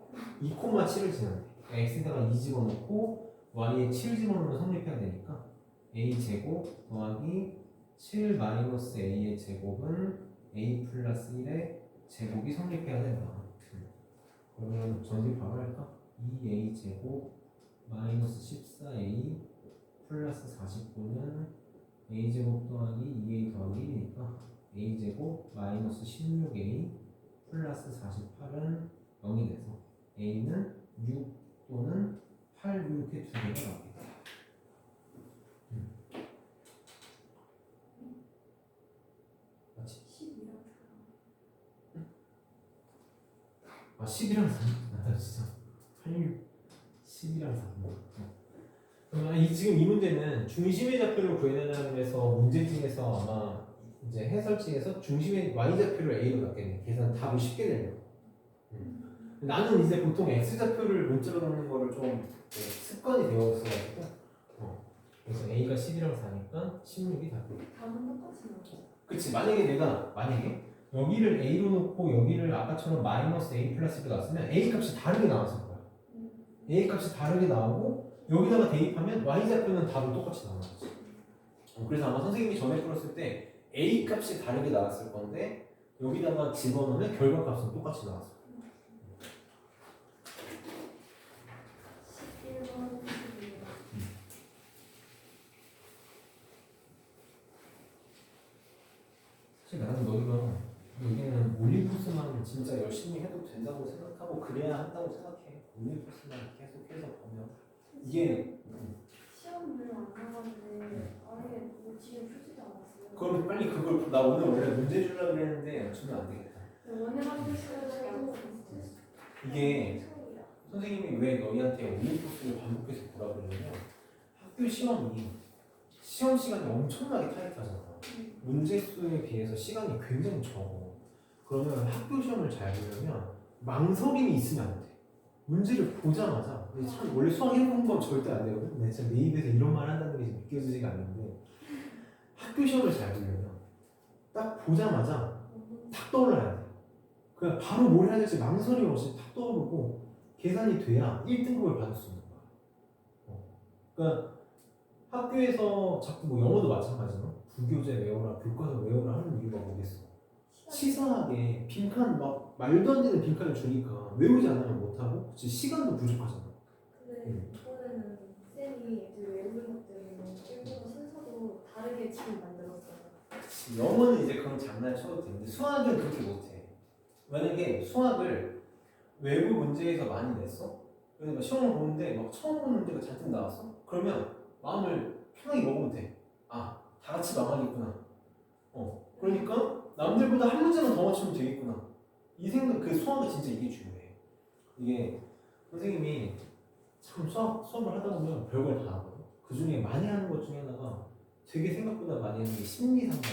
2,7을 지난대. x에다가 2 집어넣고 y에 7 집어넣으면 성립해야 되니까 a 제곱 더하기 7 마이너스 a의 제곱은 a 플러스 1의 제곱이 성립해야 된다. 그러면 전식 바로 할까? 2a 제곱 마이너스 14a 플러스 49는 a 제곱 더하기 2a 더하기 1이니까 a 제곱 마이너스 16a 플러스 48은 0이 돼서 a는 6 또는 8 이렇게 두 개가 나오겠다. 맞지? 10이랑 아 10이랑 4. 나 진짜 8, 10이랑 4. 지금 이 문제는 중심의 좌표를 구해내라는 해서 문제 중에서 아마 이제 해설지에서 중심의 y 좌표를 a로 갖겠네. 계산 답을 쉽게 내려. 나는 이제 보통 x 좌표를 문자로 넣는 거를 좀 습관이 되어있어가지고 그래서 a가 10이랑 4니까 16이 답이야. 답은 똑같이 나와요. 그치. 만약에 여기를 a로 놓고 여기를 아까처럼 마이너스 a 플러스로 놨으면 a 값이 다르게 나왔을 거야. a 값이 다르게 나오고 여기다가 대입하면 y 좌표는 답은 똑같이 나오는 거지. 그래서 아마 선생님이 전에 풀었을 때 a 값이 다르게 나왔을 건데 여기다가 집어넣으면 결과값은 똑같이 나왔을 거야. 11번 12번. 사실 나는 너희가 여기는 올림푸스만 진짜 열심히 해도 된다고 생각하고 그래야 한다고 생각해. 올림푸스만 계속해서 보면 이게 시험 별로 안 나갔는데 아예 뭐 지금 풀지도 않았어요. 그럼 빨리 그걸 나 오늘 원래 문제 주려고 그랬는데 주면 안 되겠다. 원래 하는 시간이 안 이게 선생님이 왜 너희한테 올림푸스를 반복해서 보라 그러냐면 학교 시험이 시험 시간이 엄청나게 타이트하잖아. 문제 수에 비해서 시간이 굉장히 적어. 그러면 학교 시험을 잘 보려면 망설임이 있으면 안 돼. 문제를 보자마자 근데 참 원래 수학 1번 건 절대 안 되거든. 근데 진짜 내 입에서 이런 말 한다는 게 믿겨지지가 않는데 학교 시험을 잘 보려면 딱 보자마자 탁 떠올라야 돼. 그냥 바로 뭘 해야 될지 망설임 없이 탁 떠오르고 계산이 돼야 1등급을 받을 수 있는 거야. 그러니까 학교에서 자꾸 뭐 영어도 마찬가지로 불교재 외워라, 교과서 외워라 하는 이유가 뭐겠어? 치사하게 빈칸 막 말도 안 되는 빈칸을 주니까 외우지 않으면 못하고 시간도 부족하잖아. 근데 이번에는 쌤이 이제 외우는 것 때문에 일본어 순서도 다르게 지금 만들었어요. 영어는 이제 그런 장난 쳐도 되는데 수학은 그렇게 못해. 만약에 수학을 외부 문제에서 많이 냈어? 그러니까 시험을 보는데 막 처음 보는 문제가 잔뜩 나왔어? 그러면 마음을 편하게 먹으면 돼. 아, 다 같이 망하겠구나. 그러니까 남들보다 한 문제만 더 맞추면 되겠구나. 이 생각, 그 수학은 진짜 이게 중요해. 이게 선생님이 참 수업을 하다 보면 별걸 다 하거든. 그 중에 많이 하는 것 중에 하나가 되게 생각보다 많이 하는 게 심리 상담.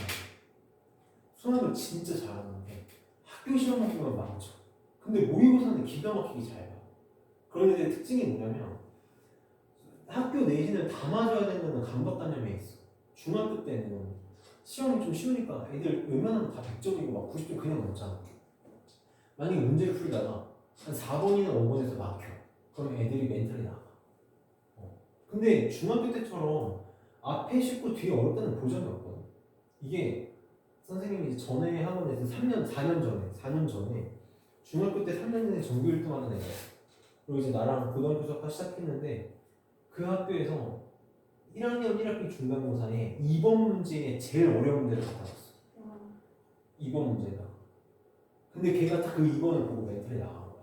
수학을 진짜 잘하는데 학교 시험만 보면 망쳐. 근데 모의고사는 기가 막히게 잘 봐. 그런데 이제 특징이 뭐냐면 학교 내신을 다 맞아야 되는 강박관념이 있어. 중학교 때는 시험이 좀 쉬우니까 애들 웬만하면 다 100점이고 막 90점 그냥 넘잖아. 만약에 문제를 풀다가 한 4번이나 5번에서 막혀. 그럼 애들이 멘탈이 나가. 근데 중학교 때처럼 앞에 쉽고 뒤에 어렵다는 보장이 없거든. 이게 선생님이 이제 전에 학원에서 4년 전에 중학교 때 3년 전에 전교 1등 하는 애가 있어. 그리고 이제 나랑 고등학교 수업하기 시작했는데 그 학교에서 1학년 1학기 중간고사에 2번 문제에 제일 어려운 문제를 갖다 줬어. 2번 문제다. 근데 걔가 딱 그 2번을 보고 멘탈이 나간 거야.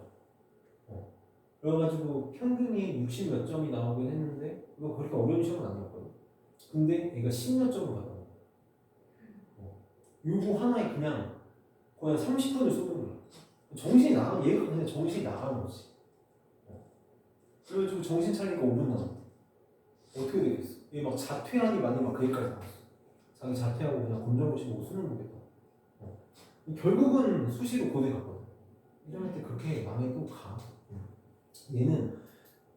그래가지고 평균이 60 몇 점이 나오긴 했는데 이거 그렇게 어려운 시험은 아니었거든. 근데 얘가 10몇 점을 받아. 요거 하나에 그냥 거의 30분을 쏟은 거야. 정신이 나가, 얘가 그냥 정신이 나가는 거지. 그래가지고 정신 차리니까 5분 남았대. 어떻게 되겠어? 얘 막 자퇴하니 많이 막 그 얘기까지 나왔어. 자기 자퇴하고 그냥 검정고시 보고 수능 보겠다. 결국은 수시로 고대 갔거든. 1학년 때 그렇게 마음에 또 가. 얘는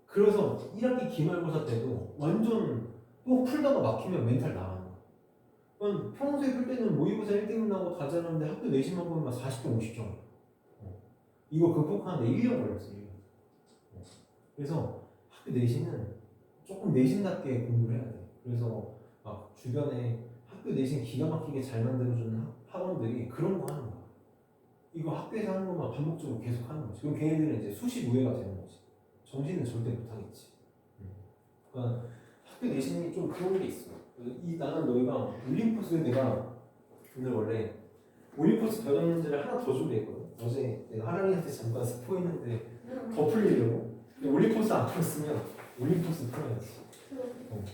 그래서 1학기 기말고사 때도 완전 또 풀다가 막히면 멘탈 나가는 거야. 평소에 풀 때는 모의고사 1등 나고 다 잘하는데 학교 내신만 보면 막 40점, 50점. 이거 극복하는데 1년 걸렸어. 1년. 그래서 학교 내신은 조금 내신답게 공부를 해야 돼. 그래서 막 주변에 학교 내신 기가 막히게 잘 만들어주는 학원들이 그런 거 하는 거야. 이거 학교에서 하는 것만 반복적으로 계속 하는 거지. 그럼 걔네들은 이제 수시 무예가 되는 거지. 정신은 절대 못 하겠지. 그러니까 학교 내신이 좀 그런 게 있어. 나는 너희가 올림포스 내가 오늘 원래 올림포스 변형 문제를 하나 더 준비했거든. 어제 내가 하랑이한테 잠깐 스포했는데 더 풀리려고. 근데 올림포스 안 풀었으면 올림포스 풀어야지.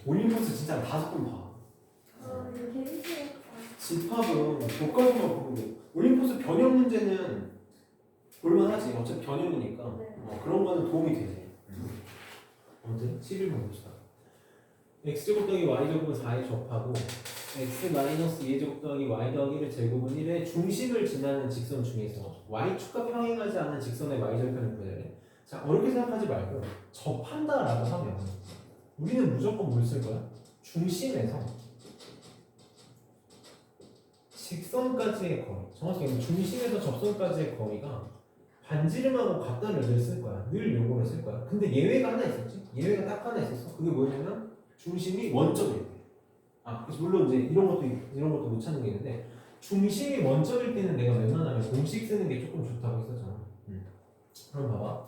올림포스 진짜 5번 봐. 이거 재밌겠다. 집합은 교과서만 보는 게 올림포스 변형 문제는 볼만하지. 어차피 변형이니까. 네. 그런 거는 도움이 되지. 아무튼 11번 봅시다. x제곱 더하기 y제곱은 4에 접하고 x 마이너스 2제곱 더하기 y 더하기 1의 제곱은 1의 중심을 지나는 직선 중에서 y축과 평행하지 않은 직선의 y절편을 구해야 돼. 자, 어렵게 생각하지 말고 접한다라고 하면 우리는 무조건 뭘 쓸 거야? 중심에서 직선까지의 거리, 정확히 얘기하면 중심에서 접선까지의 거리가 반지름하고 같다를 늘 쓸 거야. 늘 요거를 쓸 거야. 근데 예외가 하나 있었지? 예외가 딱 하나 있었어. 그게 뭐냐면 중심이 원점일 때. 그래서 물론 이제 이런 것도 못 찾는 게 있는데 중심이 원점일 때는 내가 웬만하면 공식 쓰는 게 조금 좋다고 했었잖아. 그럼 봐봐.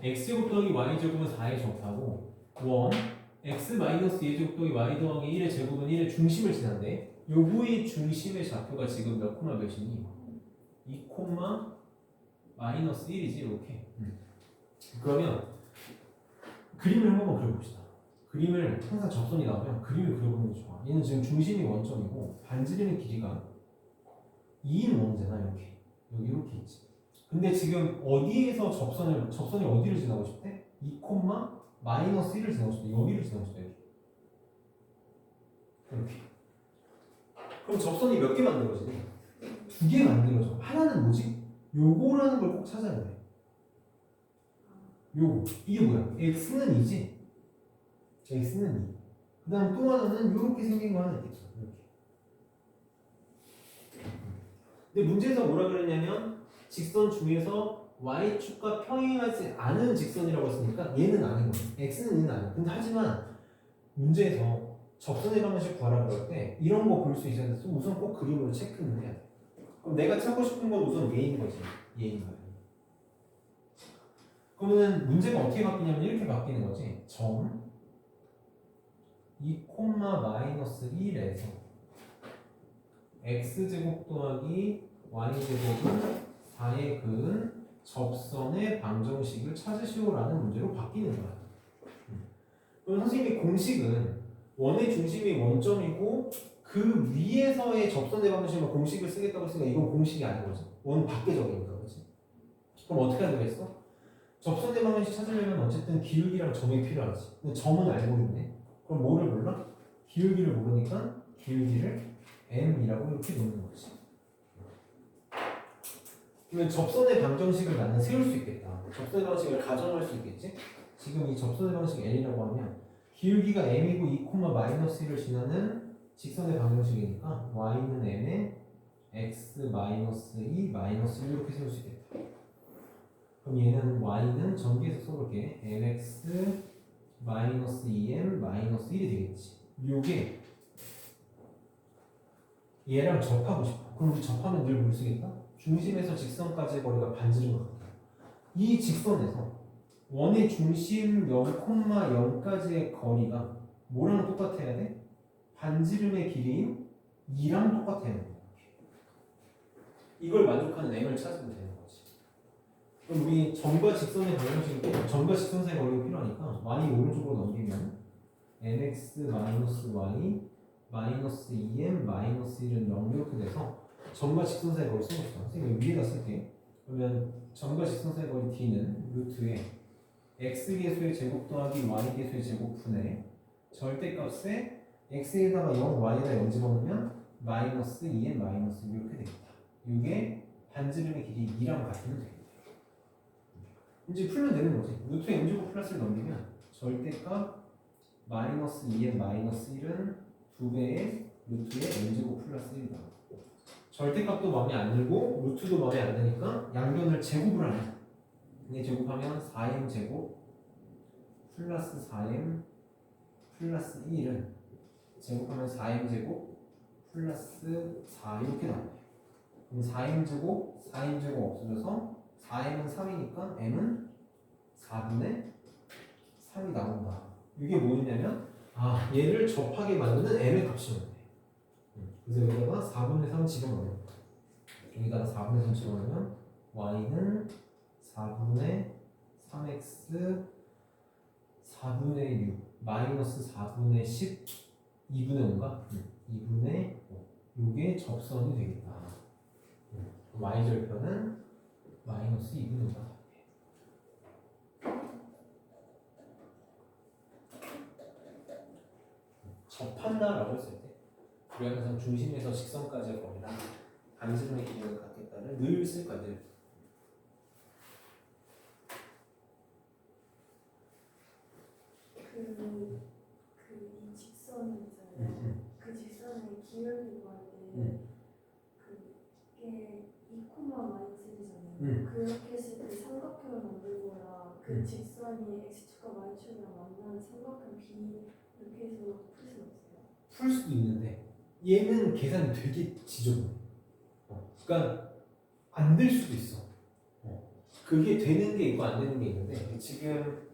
x제곱 더하기 y제곱은 4에 접하고 원 x 마이너스 2제곱 더하기 y 더하기 1의 제곱은 1의 중심을 지난데 요거의 중심의 좌표가 지금 몇 콤마 몇이니? 2 콤마 마이너스 1이지 이렇게. 그러면 그림을 한번 그려봅시다. 그림을 항상 접선이 나오면 그림을 그려보는 게 좋아. 얘는 지금 중심이 원점이고 반지름의 길이가 2인 원제나 이렇게 여기 이렇게 있지. 근데 지금 어디에서 접선이 어디를 지나고 싶대? 2 콤마 마이너스 1을 지나고 싶대. 여기를 지나고 싶대. 이렇게. 그럼 접선이 몇 개 만들어지니? 2개 만들어져. 하나는 뭐지? 요거라는 걸 꼭 찾아야 돼. 요거. 이게 뭐야? x는 2지? x는 2. 그 다음 또 하나는 요렇게 생긴 거 하나 있겠죠. 이렇게. 근데 문제에서 뭐라 그랬냐면 직선 중에서 y축과 평행하지 않은 직선이라고 했으니까 얘는 아닌 거야. x는 얘는 아니야. 근데 하지만 문제에서 접선의 방식 구하라 그럴 때 이런 거 볼 수 있어야 돼서 우선 꼭 그림으로 체크는 해야 돼. 그럼 내가 찾고 싶은 건 우선 얘인 거지. 얘인 거야. 그러면 문제가 어떻게 바뀌냐면 이렇게 바뀌는 거지. 점 2 콤마 마이너스 1에서 x제곱 더하기 y제곱은 4의 그은 접선의 방정식을 찾으시오라는 문제로 바뀌는 거야. 그럼 선생님이 공식은 원의 중심이 원점이고 그 위에서의 접선의 방정식만 공식을 쓰겠다고 했으니까 이건 공식이 아닌 거지. 원 밖에적이니까 그렇지. 그럼 어떻게 하야 되겠어? 접선의 방정식 찾으려면 어쨌든 기울기랑 점이 필요하지. 근데 점은 알고 있네. 그럼 뭐를 몰라? 기울기를 모르니까 기울기를 m이라고 이렇게 놓는 거지. 그러면 접선의 방정식을 나는 세울 수 있겠다. 접선의 방식을 가정할 수 있겠지? 지금 이 접선의 방식 L이라고 하면 기울기가 m이고 2,-1을 지나는 직선의 방정식이니까 y는 m에 x 마이너스 2 마이너스 1 이렇게 세울 수 있겠다. 그럼 얘는 y는 전기에서 써볼게. mx 마이너스 2m 마이너스 1이 되겠지. 요게 얘랑 접하고 싶어. 그럼 우리 접하면 늘 뭘 쓰겠다? 중심에서 직선까지의 거리가 반지름 같다. 이 직선에서 원의 중심 0,0까지의 거리가 뭐랑 똑같아야 돼? 반지름의 길이인 2랑 똑같아야 돼. 이걸 만족하는 m을 찾으면 되는 거지. 그럼 우리 점과 직선의 방정식이 점과 직선 사이 거리가 필요하니까 y 오른쪽으로 넘기면 mx 마이너스 y 마이너스 2m 마이너스 1은 0 이렇게 돼서 점과 직선 사이 거리 써봅시다. 선생님 위에다 쓸게. 그러면 점과 직선 사이 거리 d는 루트에 x계수의 제곱 더하기 y계수의 제곱분의 절대값에 x에다가 0, y에다 0 집어넣으면 마이너스 2m 마이너스 1 이렇게 되겠다. 이게 반지름의 길이 2랑 같으면 되겠다. 이제 풀면 되는 거지. 루트 m제곱 플러스를 넘기면 절대값 마이너스 2m 마이너스 1은 2배의 루트의 m제곱 플러스 1이다. 절대값도 마음에 안 들고 루트도 마음에 안 드니까 양변을 제곱을 하네. 이게 제곱하면 4m 제곱 플러스 4m 플러스 1은 제곱하면 4m 제곱 플러스 4 이렇게 나와요. 그럼 4m 제곱 4m 제곱 없어져서 4m은 3이니까 m은 4분의 3이 나온다. 이게 뭐냐면 얘를 접하게 만드는 m의 값이면 돼. 그래서 여기다가 4분의 3 집어넣어요. 여기다가 4분의 3 집어넣으면 y는 4분의 3x 4분의 6 마이너스 4분의 10 2분의 5인가? 2분의 5 요게 접선이 되겠다. y절편은 마이너스 2분의 5가 접한다라고 했을 때 우리가 항상 중심에서 직선까지의 거리랑 반지름의 길이를 갖겠다를 늘 쓸 거야. 늘. 이 직선이 있잖아요. 그 직선의 기울기 구하는데 그게 2,-1이잖아요. 그렇게 했을 때 삼각형을 만들거나 그 직선이 x축과 y축이랑 만나는 삼각형 B 이렇게 해서 풀 수 없어요? 풀 수도 있는데 얘는 계산이 되게 지저분해. 그러니까 안 될 수도 있어. 그게 되는 게 있고 안 되는 게 있는데 지금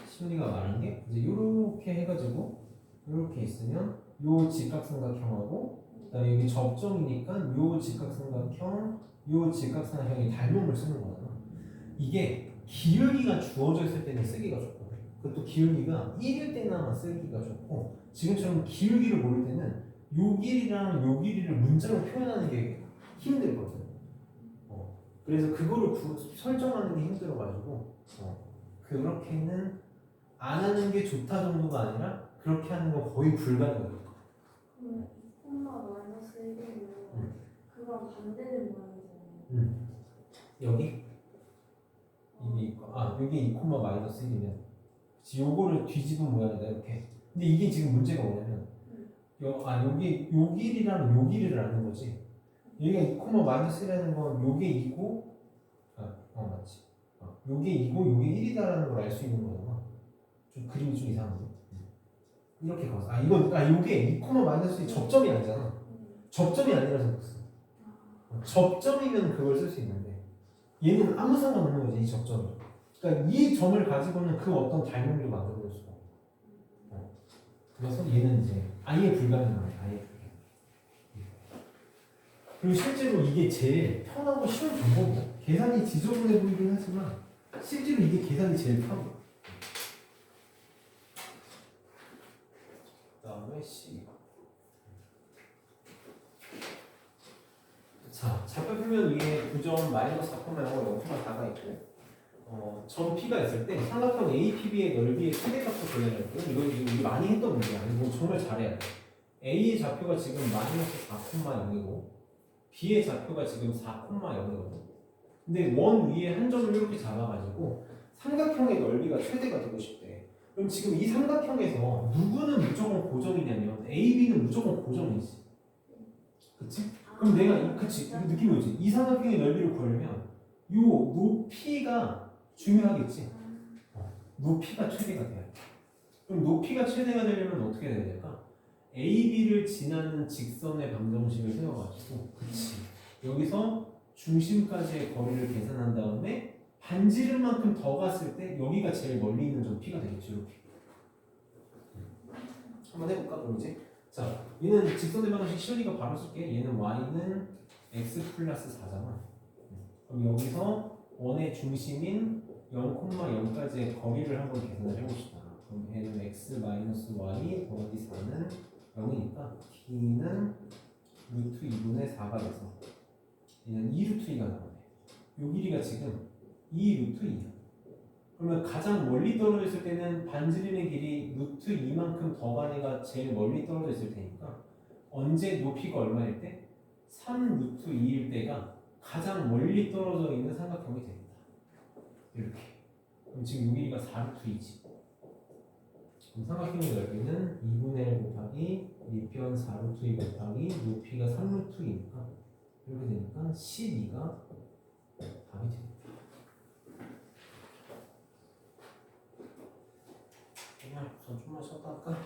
심리가 말한 게 이제 요렇게 해가지고 요렇게 있으면 요 직각삼각형하고 그다음에 여기 접점이니까 요 직각삼각형 요 직각삼각형이 닮음을 쓰는 거잖아. 이게 기울기가 주어져 있을 때는 쓰기가 좋고 그것도 기울기가 1일 때나 쓰기가 좋고 지금처럼 기울기를 모를 때는 요 길이랑 요 길이를 문자로 표현하는 게 힘들거든. 그래서 그거를 설정하는 게 힘들어가지고 그렇게는 안 하는 게 좋다 정도가 아니라 그렇게 하는 건 거의 불가능해요. 그러면 2,-1이면 그거랑 반대는 모양이잖아요. 여기 이게 여기 2,-1이면 요거를 뒤집은 모양이다 이렇게. 근데 이게 지금 문제가 뭐냐면 여기 요 길이랑 요 길이를 아는 거지. 여기가 2,-1이라는 건 요게 2고 맞지. 요게 2고 요게 1이다라는 걸 알 수 있는 거잖아. 좀 그림이 좀 이상한데. 이렇게 가서 요게 2,-1이 접점이 아니잖아. 접점이 아니라서 그랬어. 접점이면 그걸 쓸 수 있는데 얘는 아무 상관없는 거지 이 접점이. 그러니까 이 점을 가지고는 그 어떤 닮음을 만들어낼 수가 없어. 그래서 얘는 이제 아예 불가능해. 아예. 그리고 실제로 이게 제일 편하고 쉬운 방법이야. 계산이 지저분해 보이긴 하지만 실제로 이게 계산이 제일 편해. 그다음에 C. 자, 좌표 표면 위에 9점 마이너스 4,0하고 0,4가 있고 점 P가 있을 때 삼각형 APB의 넓이의 최대값을 구해낼 때 이거 많이 했던 문제야. 이거 정말 잘해야 돼. A의 좌표가 지금 마이너스 4,0이고 B의 좌표가 지금 4,0이거든. 근데 원 위에 한 점을 이렇게 잡아가지고 삼각형의 넓이가 최대가 되고 싶대. 그럼 지금 이 삼각형에서 누구는 무조건 고정이냐면 A, B는 무조건 고정이지. 그치? 그럼 내가 그치? 이거 느낌이 오지? 이 삼각형의 넓이를 구하려면 요 높이가 중요하겠지? 높이가 최대가 돼야 돼. 그럼 높이가 최대가 되려면 어떻게 해야 될까? A, B를 지나는 직선의 방정식을 세워가지고 그치? 여기서 중심까지의 거리를 계산한 다음에 반지름만큼 더 갔을 때 여기가 제일 멀리 있는 점 P가 되겠죠. 이렇게 한번 해볼까? 그럼 이제 자 얘는 직선의 방정식 시연이가 바로 쓸게. 얘는 Y는 X 플러스 4잖아. 그럼 여기서 원의 중심인 0,0까지의 거리를 한번 계산을 해봅시다. 그럼 얘는 x 마이너스 y 더하기 4는 0이니까 t는 루트 2분의 4가 돼서 얘는 2루트 2가 나오네. 요 길이가 지금 2루트 2야. 그러면 가장 멀리 떨어져 있을 때는 반지름의 길이 루트 2만큼 더 간 애가 제일 멀리 떨어져 있을 테니까 언제 높이가 얼마일 때? 3루트 2일 때가 가장 멀리 떨어져 있는 삼각형이 됩니다. 이렇게. 그럼 지금 요 길이가 4루트 2지. 그럼 삼각형의 넓이는 2분의 1 곱하기 밑변 4루트 2 곱하기 높이가 3루트 2니까 이렇게 되니까 12가 답이 됩니다. 그냥 저 좀만 쉬었다 할까?